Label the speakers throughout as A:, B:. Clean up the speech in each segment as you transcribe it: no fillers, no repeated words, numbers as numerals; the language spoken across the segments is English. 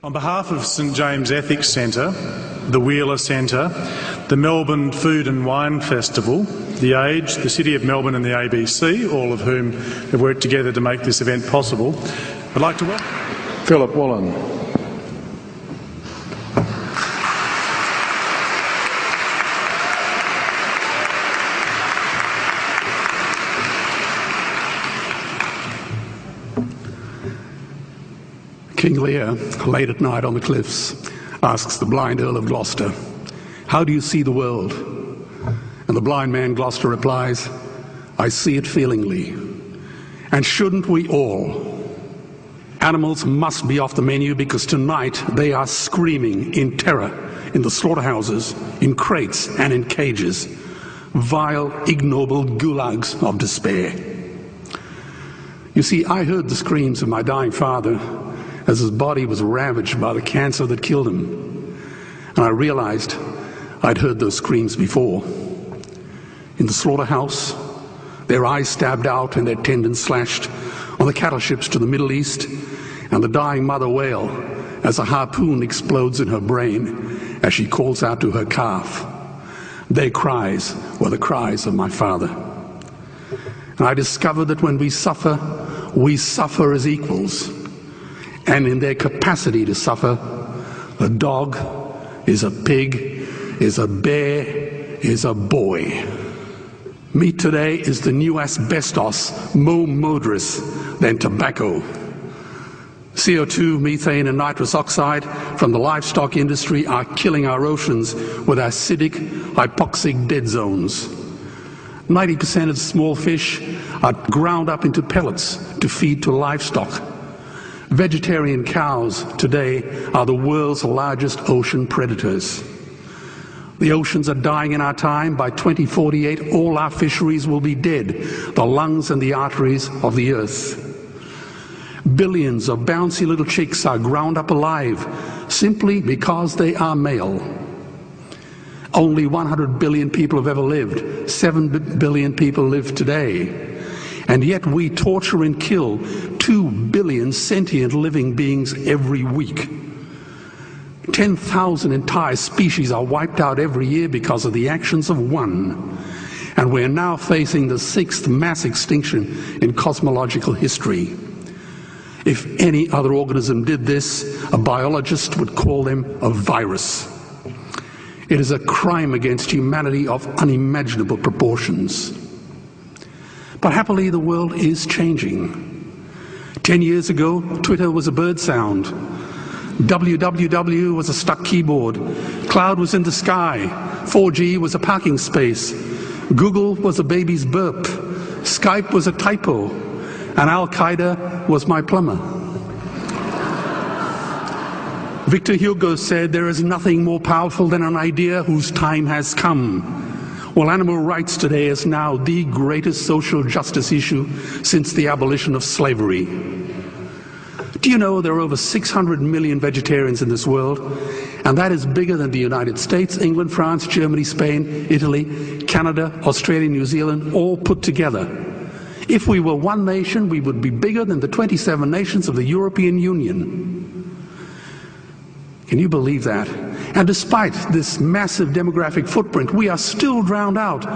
A: On behalf of St James Ethics Centre, the Wheeler Centre, the Melbourne Food and Wine Festival, The Age, the City of Melbourne and the ABC, all of whom have worked together to make this event possible, I'd like to welcome
B: Philip Wollen.
C: King Lear, late at night on the cliffs, asks the blind Earl of Gloucester, "How do you see the world?" And the blind man Gloucester replies, "I see it feelingly. And shouldn't we all? Animals must be off the menu because tonight they are screaming in terror in the slaughterhouses, in crates and in cages, vile, ignoble gulags of despair." You see, I heard the screams of my dying father as his body was ravaged by the cancer that killed him. And I realized I'd heard those screams before. In the slaughterhouse, their eyes stabbed out and their tendons slashed, on the cattle ships to the Middle East, and the dying mother wail as a harpoon explodes in her brain as she calls out to her calf. Their cries were the cries of my father. And I discovered that when we suffer as equals. And in their capacity to suffer, a dog is a pig, is a bear, is a boy. Meat today is the new asbestos, more murderous than tobacco. CO2, methane and nitrous oxide from the livestock industry are killing our oceans with acidic, hypoxic dead zones. 90% of small fish are ground up into pellets to feed to livestock. Vegetarian cows today are the world's largest ocean predators. The oceans are dying in our time. By 2048, all our fisheries will be dead, the lungs and the arteries of the earth. Billions of bouncy little chicks are ground up alive simply because they are male. Only 100 billion people have ever lived. 7 billion people live today. And yet we torture and kill 2 billion sentient living beings every week. 10,000 entire species are wiped out every year because of the actions of one. And we're now facing the 6th mass extinction in cosmological history. If any other organism did this, a biologist would call them a virus. It is a crime against humanity of unimaginable proportions. But happily, the world is changing. 10 years ago, Twitter was a bird sound. www was a stuck keyboard. Cloud was in the sky. 4G was a parking space. Google was a baby's burp. Skype was a typo. And Al-Qaeda was my plumber. Victor Hugo said, "There is nothing more powerful than an idea whose time has come." Well, animal rights today is now the greatest social justice issue since the abolition of slavery. Do you know there are over 600 million vegetarians in this world? And that is bigger than the United States, England, France, Germany, Spain, Italy, Canada, Australia, New Zealand, all put together. If we were one nation, we would be bigger than the 27 nations of the European Union. Can you believe that? And despite this massive demographic footprint, we are still drowned out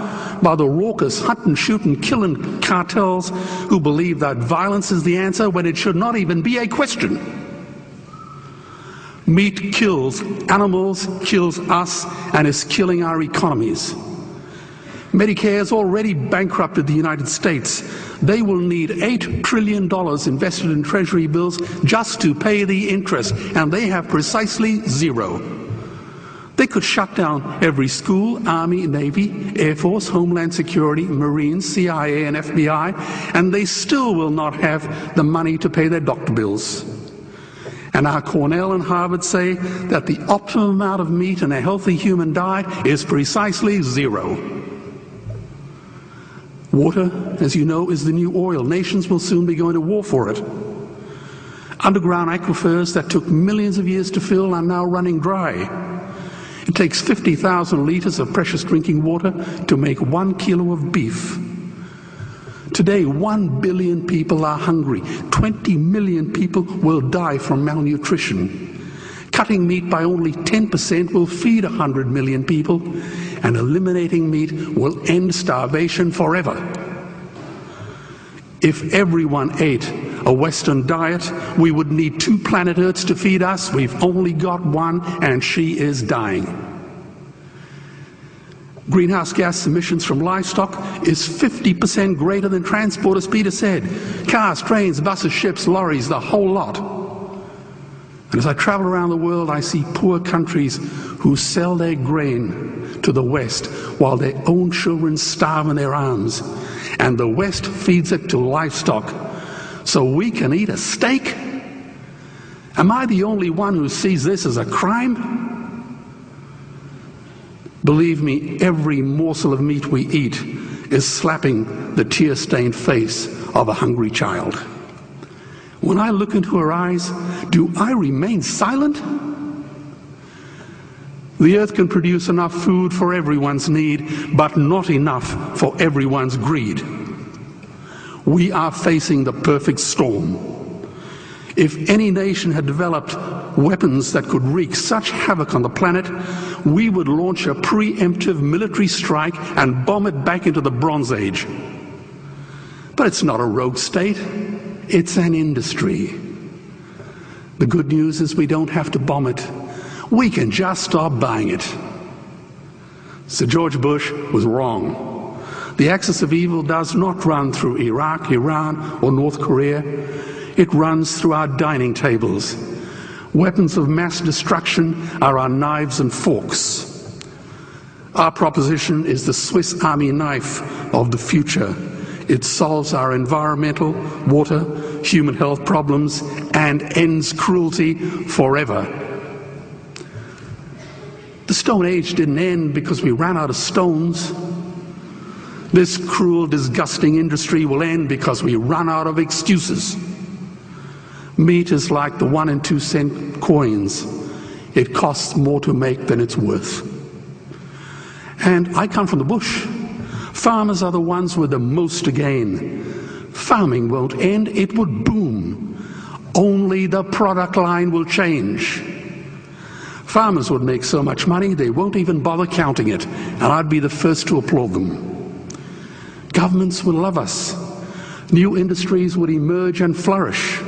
C: by the raucous hunt and shoot and killing cartels who believe that violence is the answer when it should not even be a question. Meat kills animals, kills us, and is killing our economies. Medicare has already bankrupted the United States. They will need $8 trillion invested in treasury bills just to pay the interest, and they have precisely zero. They could shut down every school, Army, Navy, Air Force, Homeland Security, Marines, CIA, and FBI, and they still will not have the money to pay their doctor bills. And our Cornell and Harvard say that the optimum amount of meat in a healthy human diet is precisely zero. Water, as you know, is the new oil. Nations will soon be going to war for it. Underground aquifers that took millions of years to fill are now running dry. It takes 50,000 liters of precious drinking water to make 1 kilo of beef. Today, 1 billion people are hungry. 20 million people will die from malnutrition. Cutting meat by only 10% will feed 100 million people, and eliminating meat will end starvation forever. If everyone ate a Western diet, we would need 2 planet Earths to feed us. We've only got one, and she is dying. Greenhouse gas emissions from livestock is 50% greater than transport, as Peter said. Cars, trains, buses, ships, lorries, the whole lot. And as I travel around the world, I see poor countries who sell their grain to the West while their own children starve in their arms. And the West feeds it to livestock so we can eat a steak? Am I the only one who sees this as a crime? Believe me, every morsel of meat we eat is slapping the tear-stained face of a hungry child. When I look into her eyes, do I remain silent? The earth can produce enough food for everyone's need, but not enough for everyone's greed. We are facing the perfect storm. If any nation had developed weapons that could wreak such havoc on the planet, we would launch a preemptive military strike and bomb it back into the Bronze Age. But it's not a rogue state, it's an industry. The good news is we don't have to bomb it. We can just stop buying it. Sir George Bush was wrong. The axis of evil does not run through Iraq, Iran, or North Korea. It runs through our dining tables. Weapons of mass destruction are our knives and forks. Our proposition is the Swiss Army knife of the future. It solves our environmental, water, human health problems and ends cruelty forever. The Stone Age didn't end because we ran out of stones. This cruel, disgusting industry will end because we run out of excuses. Meat is like the 1 and 2 cent coins. It costs more to make than it's worth. And I come from the bush. Farmers are the ones with the most to gain. Farming won't end, it would boom. Only the product line will change. Farmers would make so much money they won't even bother counting it, and I'd be the first to applaud them. Governments would love us. New industries would emerge and flourish.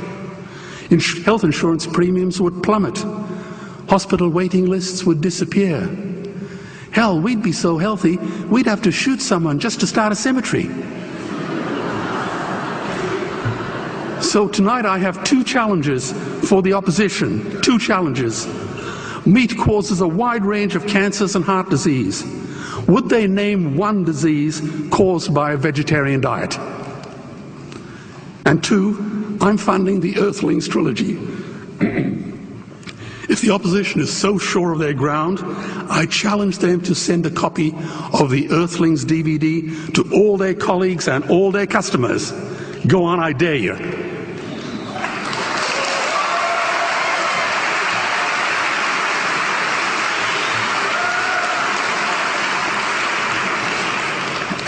C: Health insurance premiums would plummet. Hospital waiting lists would disappear. Hell, we'd be so healthy, we'd have to shoot someone just to start a cemetery. So tonight I have 2 challenges for the opposition. 2 challenges. Meat causes a wide range of cancers and heart disease. Would they name one disease caused by a vegetarian diet? And 2, I'm funding the Earthlings trilogy. If the opposition is so sure of their ground, I challenge them to send a copy of the Earthlings DVD to all their colleagues and all their customers. Go on, I dare you.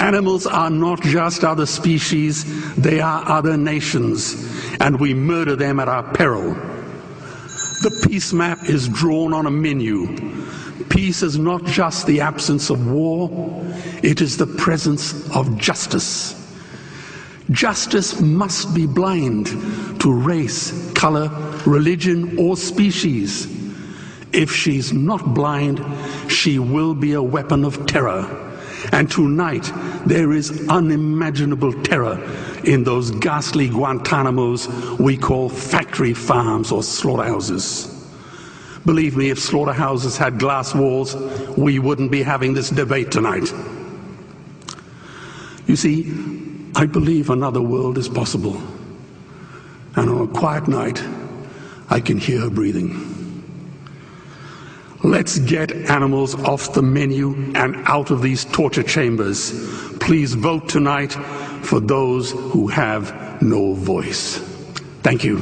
C: Animals are not just other species, they are other nations, and we murder them at our peril. The peace map is drawn on a menu. Peace is not just the absence of war, it is the presence of justice. Justice must be blind to race, color, religion, or species. If she's not blind, she will be a weapon of terror. And tonight, there is unimaginable terror in those ghastly Guantanamos we call factory farms or slaughterhouses. Believe me, if slaughterhouses had glass walls, we wouldn't be having this debate tonight. You see, I believe another world is possible. And on a quiet night, I can hear her breathing. Let's get animals off the menu and out of these torture chambers. Please vote tonight for those who have no voice. Thank you.